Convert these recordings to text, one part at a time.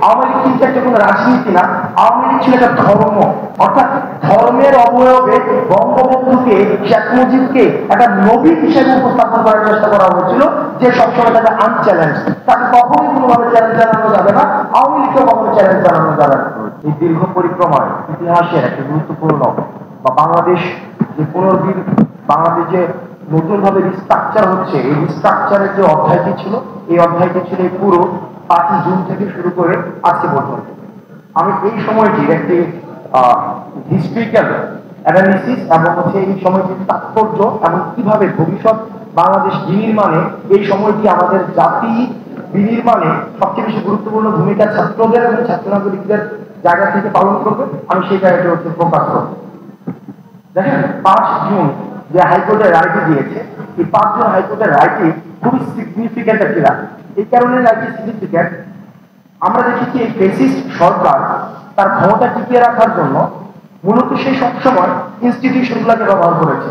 আওয়ামী লীগ কিন্তু একটা কোনো রাজনীতি না, আওয়ামী লীগ ছিল একটা ধর্ম। অর্থাৎ ধর্মের অবয়বে বঙ্গবন্ধুকে, শেখ মুজিবকে একটা নবী হিসেবে উপস্থাপন করার চেষ্টা করা হয়েছিল, যে সবসময় তাকে আনচ্যালেঞ্জ, তাকে কখনোই কোনোভাবে চ্যালেঞ্জ জানানো যাবে না, আওয়ামী লীগকে কখনো চ্যালেঞ্জ জানানো যাবে না। এই দীর্ঘ পরিক্রমায় ইতিহাসের একটা গুরুত্বপূর্ণ বা বাংলাদেশ যে পুনর্বীর, বাংলাদেশ যে নতুন ভাবে রিস্ট্রাকচার হচ্ছে, এই রিস্ট্রাকচারের যে অধ্যায়টি ছিল, এই অধ্যায়টি ছিল এই পুরো 5ই জুন থেকে শুরু করে আজকে পর্যন্ত। আমি এই সময়টির একটি হিস্ট্রিক্যাল অ্যানালিসিস এবং এই সময়টির তাৎপর্য এবং কিভাবে ভবিষ্যৎ বাংলাদেশ বিনির্মাণে এই সময়টি আমাদের জাতি বিনির্মাণে সবচেয়ে বেশি গুরুত্বপূর্ণ ভূমিকা ছাত্রদের এবং ছাত্র নাগরিকদের জায়গা থেকে পালন করবে, আমি সেই জায়গাটি হচ্ছে প্রকাশ করব। দেখেন, 5 জুন যে হাইকোর্টের রায়টি দিয়েছে, এই 5 জুন হাইকোর্টের রায়টি খুবই সিগনিফিক্যান্ট একটি রায়। এই কারণে রায়টি সিগনিফিক্যান্ট, আমরা দেখেছি এই ফ্যাসিস্ট সরকার তার ক্ষমতা টিকিয়ে রাখার জন্য মূলত সে সবসময় ইনস্টিটিউশনগুলোকে ব্যবহার করেছে,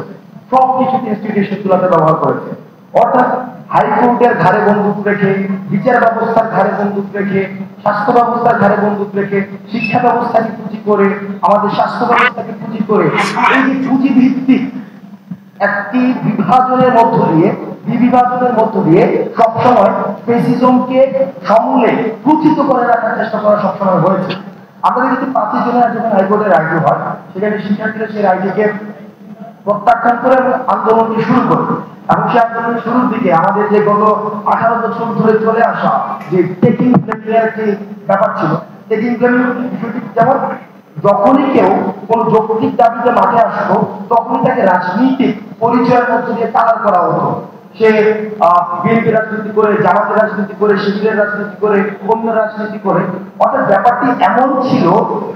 সব কিছুতে ইনস্টিটিউশনগুলোকে ব্যবহার করেছে। অর্থাৎ হাইকোর্টের ঘাড়ে বন্দুক রেখে, বিচার ব্যবস্থার ঘাড়ে বন্দুক রেখে, স্বাস্থ্য ব্যবস্থার ঘাড়ে বন্দুক রেখে, শিক্ষা ব্যবস্থাকে পুঁজি করে, আমাদের স্বাস্থ্য ব্যবস্থাকে পুঁজি করে, এই যে পুঁজি ভিত্তিক একটি বিভাজনের মধ্য দিয়ে, বিভাজনের মধ্য দিয়ে সবসময় ফ্যাসিজমকে সমূলে প্রচিত করে রাখার চেষ্টা করা সবসময় হয়েছে। আমরা দেখি 5ই জুনের যখন হাইকোর্টের রায় হয়, সেখানে শিক্ষার্থীরা সেই রায়টিকে প্রত্যাখ্যান করে এবং আন্দোলনটি শুরু করে। এবং সেই আন্দোলনের শুরুর দিকে আমাদের যে গত 18 বছর ধরে চলে আসা যে টেকিং ব্লেমের একটি ব্যাপার ছিল, টেকিং ব্লেমের বিষয়টি যেমন যখনই কেউ কোন যৌক্তিক দাবিতে মাঠে আসতো, তখনই তাকে রাজনীতিক পরিচয়ের মধ্যে দিয়ে কালার করা হতো। সে বিএনপি রাজনীতি করে, জামাতের রাজনীতি করে, শিবিরের রাজনীতি করে, অন্য রাজনীতি করে। অর্থাৎ ব্যাপারটি এমন ছিল,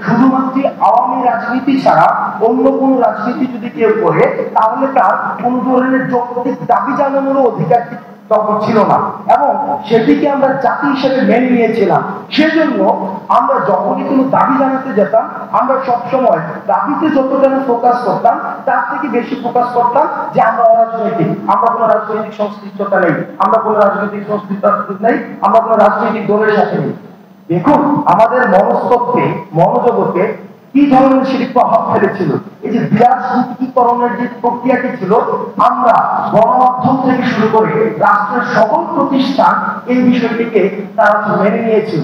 শুধুমাত্র আওয়ামী রাজনীতি ছাড়া অন্য কোন রাজনীতি যদি কেউ করে, তাহলে তার কোন ধরনের যৌক্তিক দাবি জানানোর অধিকার তখন ছিল না, এবং সেটিকে আমরা জাতি হিসেবে মেনে নিয়েছিলাম। সেজন্য আমরা যখনই কোনো দাবি জানাতে যেতাম, আমরা সবসময় দাবিতে যতটা ফোকাস করতাম, তার থেকে বেশি ফোকাস করতাম যে আমরা অরাজনৈতিক, আমরা কোনো রাজনৈতিক সংশ্লিষ্টতা নেই, আমরা কোনো রাজনৈতিক সংশ্লিষ্টতা নেই, আমরা কোনো রাজনৈতিক দলের সাথে নেই। দেখুন, আমাদের মনস্তত্ত্বে, মনোজগতে কি ধরনের সেটি প্রভাব ফেলেছিল। এই যে বিরাজনীতিকরণের যে প্রক্রিয়াটি ছিল, আমরা গণমাধ্যম থেকে শুরু করে রাষ্ট্রের সকল প্রতিষ্ঠান এই বিষয়টিকে তারা মেনে নিয়েছিল।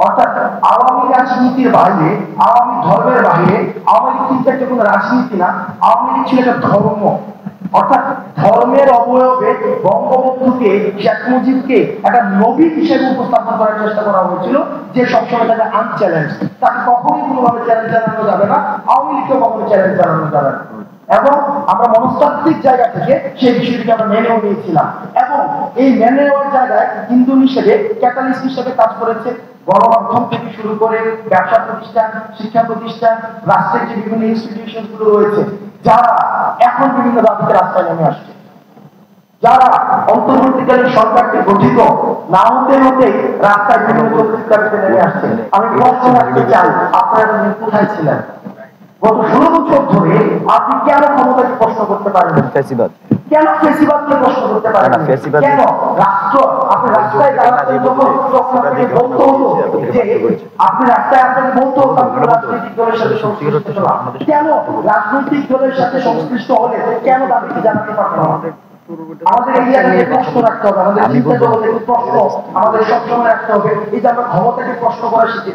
অর্থাৎ আওয়ামী রাজনীতির বাইরে, আওয়ামী ধর্মের বাইরে, আওয়ামী লীগ কিন্তু একটা কোনো রাজনীতি না, আওয়ামী লীগ ছিল একটা ধর্ম। অর্থাৎ ধর্মের অবয়বে বঙ্গবন্ধুকে, শেখ মুজিবকে একটা নবী হিসেবে উপস্থাপন করার চেষ্টা করা হয়েছিল, যে সবসময় তাকে আনচ্যালেঞ্জ, তাকে কখনোই কোনোভাবে চ্যালেঞ্জ জানানো যাবে না, আওয়ামী লীগকে কখনো চ্যালেঞ্জ জানানো যাবে না। এবং আমরা মনস্তাত্ত্বিক জায়গা থেকে সেই বিষয়টিকে আমরা মেনেও নিয়েছিলাম, এবং এই মেনে নেওয়ার জায়গায় ইন্ধন হিসেবে, ক্যাটালিস্ট হিসেবে কাজ করেছে গণমাধ্যম থেকে শুরু করে ব্যবসা প্রতিষ্ঠান, শিক্ষা প্রতিষ্ঠান, রাষ্ট্রের যে বিভিন্ন ইনস্টিটিউশন গুলো রয়েছে, যারা এখন বিভিন্ন দাবিতে রাস্তায় নেমে আসছে, যারা অন্তর্বর্তীকালীন সরকারকে গঠিত না হতে হতে রাস্তায় বিভিন্ন যৌক্তিক দাবিতে নেমে আসছে। আমি প্রশ্ন রাখতে চাই, আপনারা কোথায় ছিলেন গত 16 বছর ধরে? আপনি কেন ক্ষমতাকে প্রশ্ন করতে পারেন? কেন ফেসিবাদকে প্রশ্ন করতে পারেন? কেন রাষ্ট্র, আপনি রাস্তায় দাঁড়াতে যখন আপনাকে বলতে হলো যে আপনি রাস্তায় আপনাকে বলতে হতো রাজনৈতিক দলের সাথে সংশ্লিষ্ট না, কেন রাজনৈতিক দলের সাথে সংশ্লিষ্ট হলে কেন দাবিকে জানাতে পারতো না? আমাদের এই জায়গায় প্রশ্ন রাখতে হবে, আমাদের চিন্তা জগতের প্রশ্ন আমাদের সবসময় রাখতে হবে। এই যে আমরা ক্ষমতাকে প্রশ্ন করা শিখি।